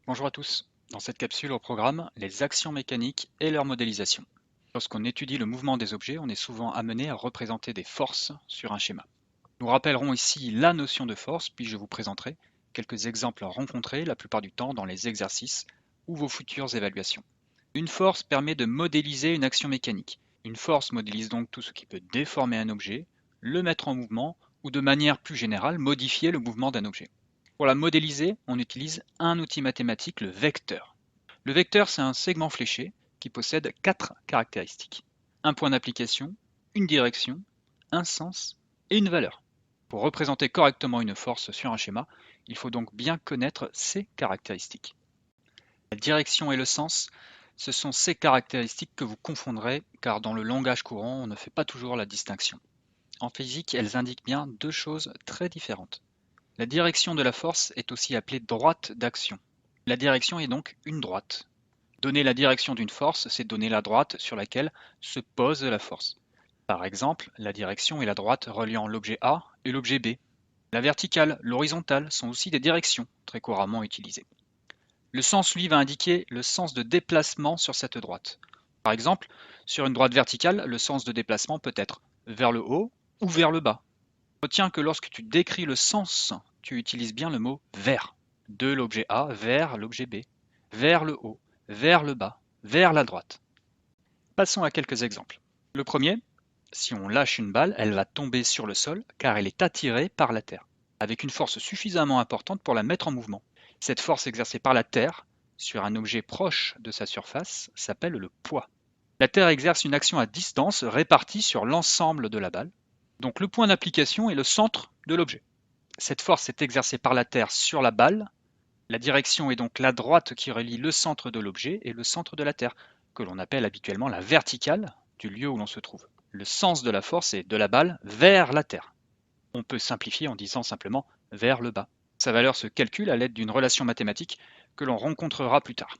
Bonjour à tous. Dans cette capsule au programme, les actions mécaniques et leur modélisation. Lorsqu'on étudie le mouvement des objets, on est souvent amené à représenter des forces sur un schéma. Nous rappellerons ici la notion de force, puis je vous présenterai quelques exemples rencontrés la plupart du temps dans les exercices ou vos futures évaluations. Une force permet de modéliser une action mécanique. Une force modélise donc tout ce qui peut déformer un objet, le mettre en mouvement ou de manière plus générale modifier le mouvement d'un objet. Pour la modéliser, on utilise un outil mathématique, le vecteur. Le vecteur, c'est un segment fléché qui possède 4 caractéristiques. Un point d'application, une direction, un sens et une valeur. Pour représenter correctement une force sur un schéma, il faut donc bien connaître ces caractéristiques. La direction et le sens, ce sont ces caractéristiques que vous confondrez, car dans le langage courant, on ne fait pas toujours la distinction. En physique, elles indiquent bien deux choses très différentes. La direction de la force est aussi appelée droite d'action. La direction est donc une droite. Donner la direction d'une force, c'est donner la droite sur laquelle se pose la force. Par exemple, la direction est la droite reliant l'objet A et l'objet B. La verticale, l'horizontale sont aussi des directions très couramment utilisées. Le sens, lui, va indiquer le sens de déplacement sur cette droite. Par exemple, sur une droite verticale, le sens de déplacement peut être vers le haut ou vers le bas. Retiens que lorsque tu décris le sens, tu utilises bien le mot vers. De l'objet A vers l'objet B, vers le haut, vers le bas, vers la droite. Passons à quelques exemples. Le premier, si on lâche une balle, elle va tomber sur le sol car elle est attirée par la Terre, avec une force suffisamment importante pour la mettre en mouvement. Cette force exercée par la Terre sur un objet proche de sa surface s'appelle le poids. La Terre exerce une action à distance répartie sur l'ensemble de la balle. Donc le point d'application est le centre de l'objet. Cette force est exercée par la Terre sur la balle. La direction est donc la droite qui relie le centre de l'objet et le centre de la Terre, que l'on appelle habituellement la verticale du lieu où l'on se trouve. Le sens de la force est de la balle vers la Terre. On peut simplifier en disant simplement vers le bas. Sa valeur se calcule à l'aide d'une relation mathématique que l'on rencontrera plus tard.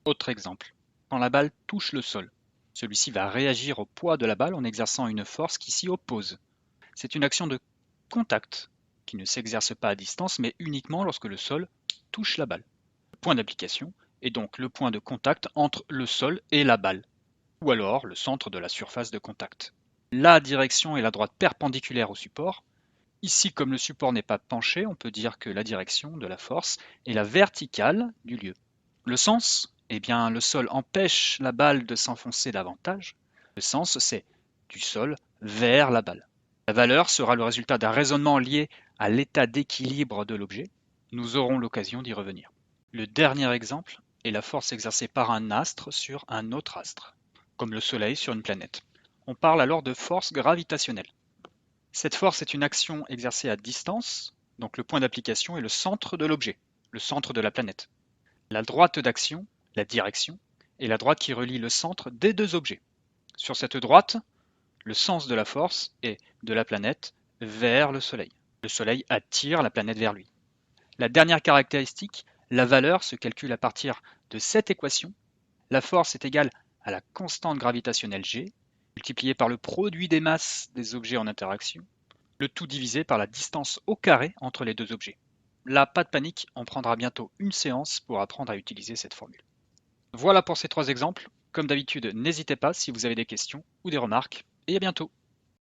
Autre exemple, quand la balle touche le sol, celui-ci va réagir au poids de la balle en exerçant une force qui s'y oppose. C'est une action de contact qui ne s'exerce pas à distance mais uniquement lorsque le sol touche la balle. Le point d'application est donc le point de contact entre le sol et la balle, ou alors le centre de la surface de contact. La direction est la droite perpendiculaire au support. Ici, comme le support n'est pas penché, on peut dire que la direction de la force est la verticale du lieu. Le sens, eh bien, le sol empêche la balle de s'enfoncer davantage. Le sens, c'est du sol vers la balle. La valeur sera le résultat d'un raisonnement lié à l'état d'équilibre de l'objet. Nous aurons l'occasion d'y revenir. Le dernier exemple est la force exercée par un astre sur un autre astre, comme le Soleil sur une planète. On parle alors de force gravitationnelle. Cette force est une action exercée à distance, donc le point d'application est le centre de l'objet, le centre de la planète. La droite d'action, la direction, est la droite qui relie le centre des deux objets. Sur cette droite, le sens de la force est de la planète vers le Soleil. Le Soleil attire la planète vers lui. La dernière caractéristique, la valeur, se calcule à partir de cette équation. La force est égale à la constante gravitationnelle G, multipliée par le produit des masses des objets en interaction, le tout divisé par la distance au carré entre les deux objets. Là, pas de panique, on prendra bientôt une séance pour apprendre à utiliser cette formule. Voilà pour ces trois exemples. Comme d'habitude, n'hésitez pas si vous avez des questions ou des remarques, et à bientôt.